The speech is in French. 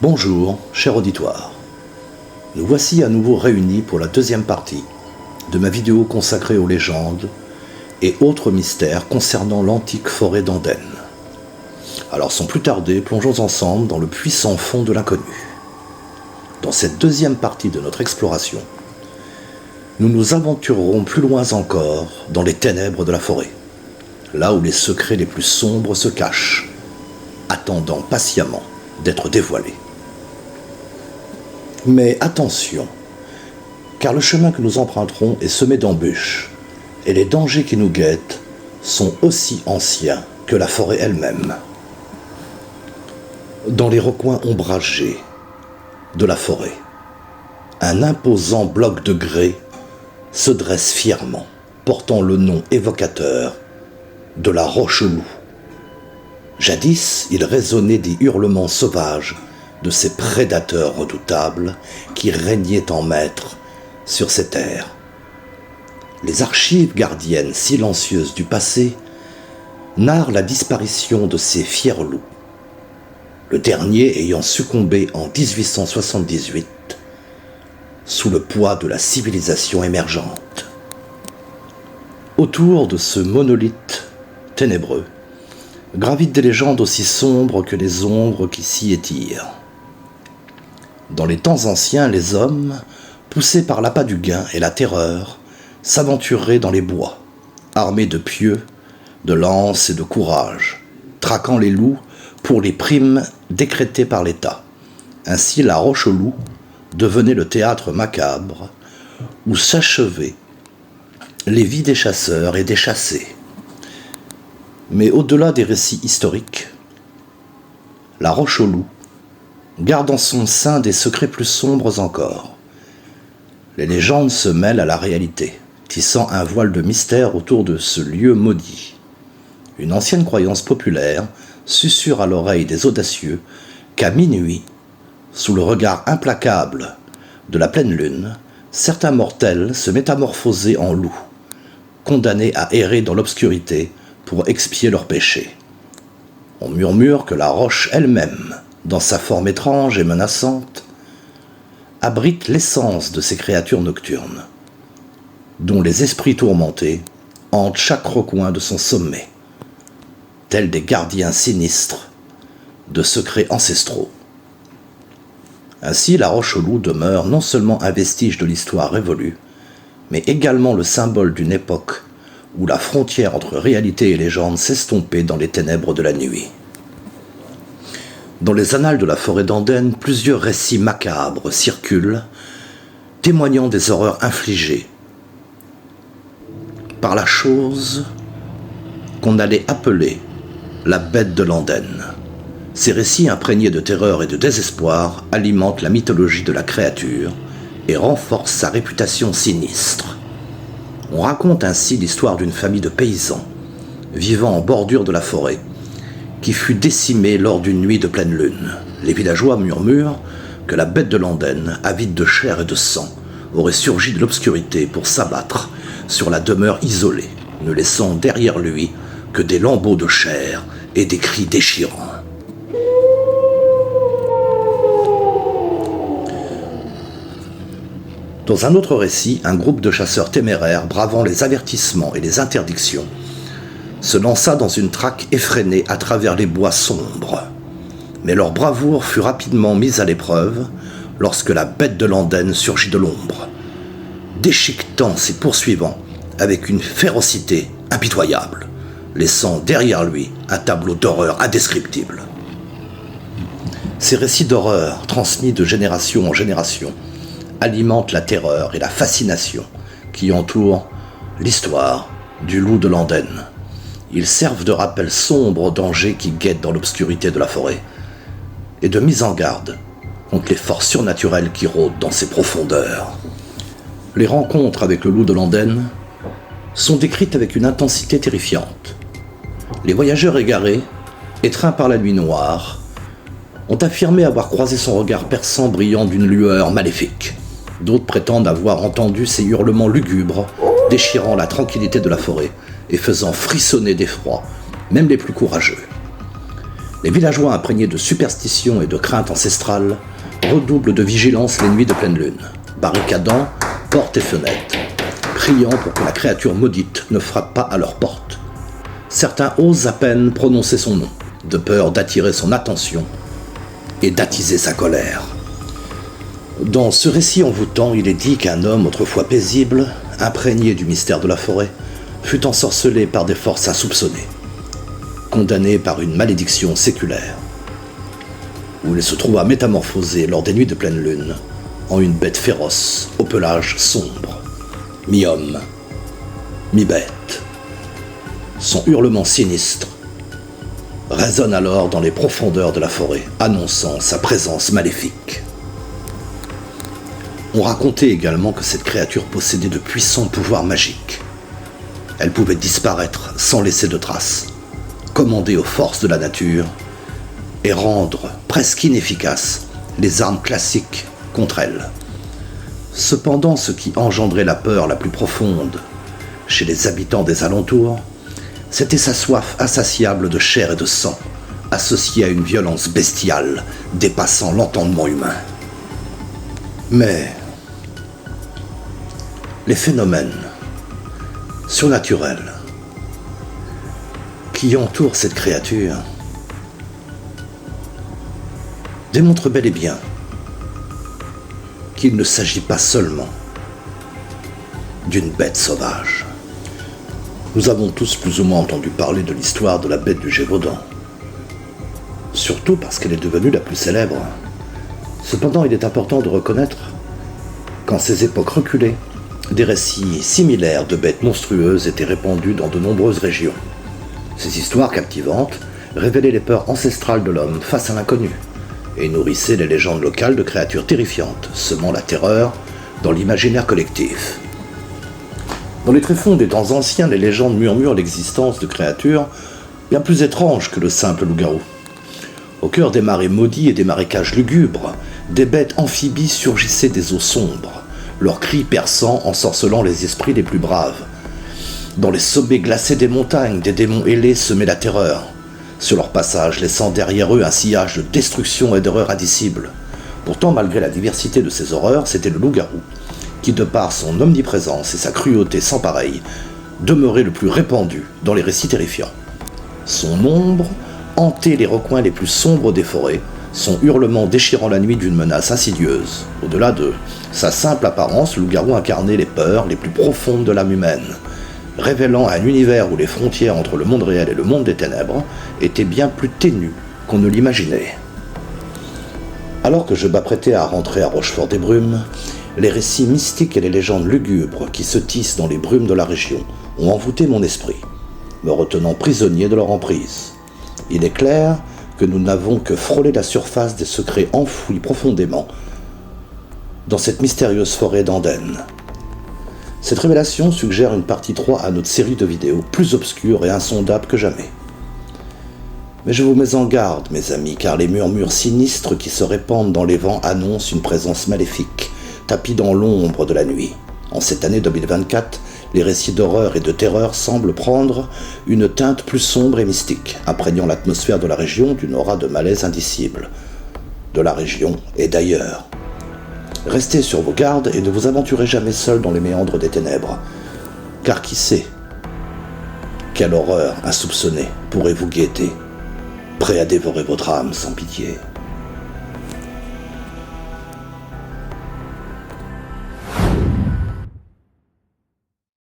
Bonjour, cher auditoire. Nous voici à nouveau réunis pour la deuxième partie de ma vidéo consacrée aux légendes et autres mystères concernant l'antique forêt d'Andenne. Alors sans plus tarder, plongeons ensemble dans le puissant fond de l'inconnu. Dans cette deuxième partie de notre exploration, nous nous aventurerons plus loin encore dans les ténèbres de la forêt, là où les secrets les plus sombres se cachent, attendant patiemment d'être dévoilés. Mais attention, car le chemin que nous emprunterons est semé d'embûches, et les dangers qui nous guettent sont aussi anciens que la forêt elle-même. Dans les recoins ombragés de la forêt, un imposant bloc de grès se dresse fièrement, portant le nom évocateur de la Roche-Loup. Jadis, il résonnait des hurlements sauvages de ces prédateurs redoutables qui régnaient en maîtres sur ces terres. Les archives gardiennes silencieuses du passé narrent la disparition de ces fiers loups, le dernier ayant succombé en 1878 sous le poids de la civilisation émergente. Autour de ce monolithe ténébreux gravitent des légendes aussi sombres que les ombres qui s'y étirent. Dans les temps anciens, les hommes, poussés par l'appât du gain et la terreur, s'aventureraient dans les bois, armés de pieux, de lances et de courage, traquant les loups pour les primes décrétées par l'État. Ainsi, la Roche-Loup devenait le théâtre macabre où s'achevaient les vies des chasseurs et des chassés. Mais au-delà des récits historiques, la Roche-Loup garde en son sein des secrets plus sombres encore. Les légendes se mêlent à la réalité, tissant un voile de mystère autour de ce lieu maudit. Une ancienne croyance populaire susurre à l'oreille des audacieux qu'à minuit, sous le regard implacable de la pleine lune, certains mortels se métamorphosaient en loups, condamnés à errer dans l'obscurité pour expier leurs péchés. On murmure que la roche elle-même, dans sa forme étrange et menaçante, abrite l'essence de ces créatures nocturnes, dont les esprits tourmentés hantent chaque recoin de son sommet, tels des gardiens sinistres de secrets ancestraux. Ainsi, la Roche-Loup demeure non seulement un vestige de l'histoire révolue, mais également le symbole d'une époque où la frontière entre réalité et légende s'estompait dans les ténèbres de la nuit. Dans les annales de la forêt d'Andenne, plusieurs récits macabres circulent, témoignant des horreurs infligées par la chose qu'on allait appeler la bête de l'Andenne. Ces récits imprégnés de terreur et de désespoir alimentent la mythologie de la créature et renforcent sa réputation sinistre. On raconte ainsi l'histoire d'une famille de paysans vivant en bordure de la forêt qui fut décimée lors d'une nuit de pleine lune. Les villageois murmurent que la bête de l'Andenne, avide de chair et de sang, aurait surgi de l'obscurité pour s'abattre sur la demeure isolée, ne laissant derrière lui que des lambeaux de chair et des cris déchirants. Dans un autre récit, un groupe de chasseurs téméraires, bravant les avertissements et les interdictions, se lança dans une traque effrénée à travers les bois sombres. Mais leur bravoure fut rapidement mise à l'épreuve lorsque la bête de l'Andenne surgit de l'ombre, déchiquetant ses poursuivants avec une férocité impitoyable, laissant derrière lui un tableau d'horreur indescriptible. Ces récits d'horreur, transmis de génération en génération, alimentent la terreur et la fascination qui entourent l'histoire du loup de l'Andenne. Ils servent de rappel sombre aux dangers qui guettent dans l'obscurité de la forêt et de mise en garde contre les forces surnaturelles qui rôdent dans ses profondeurs. Les rencontres avec le loup de l'Andenne sont décrites avec une intensité terrifiante. Les voyageurs égarés, étreints par la nuit noire, ont affirmé avoir croisé son regard perçant brillant d'une lueur maléfique. D'autres prétendent avoir entendu ses hurlements lugubres, déchirant la tranquillité de la forêt et faisant frissonner d'effroi même les plus courageux. Les villageois imprégnés de superstitions et de craintes ancestrales redoublent de vigilance les nuits de pleine lune, barricadant portes et fenêtres, priant pour que la créature maudite ne frappe pas à leur porte. Certains osent à peine prononcer son nom, de peur d'attirer son attention et d'attiser sa colère. Dans ce récit envoûtant, il est dit qu'un homme autrefois paisible, imprégné du mystère de la forêt, fut ensorcelé par des forces insoupçonnées, condamné par une malédiction séculaire, où il se trouva métamorphosé lors des nuits de pleine lune en une bête féroce au pelage sombre, mi-homme, mi-bête. Son hurlement sinistre résonne alors dans les profondeurs de la forêt, annonçant sa présence maléfique. On racontait également que cette créature possédait de puissants pouvoirs magiques. Elle pouvait disparaître sans laisser de traces, commander aux forces de la nature et rendre presque inefficaces les armes classiques contre elle. Cependant, ce qui engendrait la peur la plus profonde chez les habitants des alentours, c'était sa soif insatiable de chair et de sang, associée à une violence bestiale dépassant l'entendement humain. Mais les phénomènes surnaturels qui entourent cette créature démontrent bel et bien qu'il ne s'agit pas seulement d'une bête sauvage. Nous avons tous plus ou moins entendu parler de l'histoire de la bête du Gévaudan, surtout parce qu'elle est devenue la plus célèbre. Cependant, il est important de reconnaître qu'en ces époques reculées, des récits similaires de bêtes monstrueuses étaient répandus dans de nombreuses régions. Ces histoires captivantes révélaient les peurs ancestrales de l'homme face à l'inconnu et nourrissaient les légendes locales de créatures terrifiantes, semant la terreur dans l'imaginaire collectif. Dans les tréfonds des temps anciens, les légendes murmurent l'existence de créatures bien plus étranges que le simple loup-garou. Au cœur des marais maudits et des marécages lugubres, des bêtes amphibies surgissaient des eaux sombres, leurs cris perçants ensorcelant les esprits les plus braves. Dans les sommets glacés des montagnes, des démons ailés semaient la terreur, sur leur passage laissant derrière eux un sillage de destruction et d'horreur indicibles. Pourtant, malgré la diversité de ces horreurs, c'était le loup-garou qui, de par son omniprésence et sa cruauté sans pareille, demeurait le plus répandu dans les récits terrifiants. Son ombre hantait les recoins les plus sombres des forêts, son hurlement déchirant la nuit d'une menace insidieuse. Au-delà de sa simple apparence, le loup-garou incarnait les peurs les plus profondes de l'âme humaine, révélant un univers où les frontières entre le monde réel et le monde des ténèbres étaient bien plus ténues qu'on ne l'imaginait. Alors que je m'apprêtais à rentrer à Rochefort-des-Brumes, les récits mystiques et les légendes lugubres qui se tissent dans les brumes de la région ont envoûté mon esprit, me retenant prisonnier de leur emprise. Il est clair que nous n'avons que frôlé la surface des secrets enfouis profondément dans cette mystérieuse forêt d'Andenne. Cette révélation suggère une partie 3 à notre série de vidéos plus obscure et insondable que jamais. Mais je vous mets en garde, mes amis, car les murmures sinistres qui se répandent dans les vents annoncent une présence maléfique, tapie dans l'ombre de la nuit. En cette année 2024, les récits d'horreur et de terreur semblent prendre une teinte plus sombre et mystique, imprégnant l'atmosphère de la région d'une aura de malaise indicible. De la région et d'ailleurs. Restez sur vos gardes et ne vous aventurez jamais seul dans les méandres des ténèbres. Car qui sait quelle horreur insoupçonnée pourrait vous guetter, prêt à dévorer votre âme sans pitié.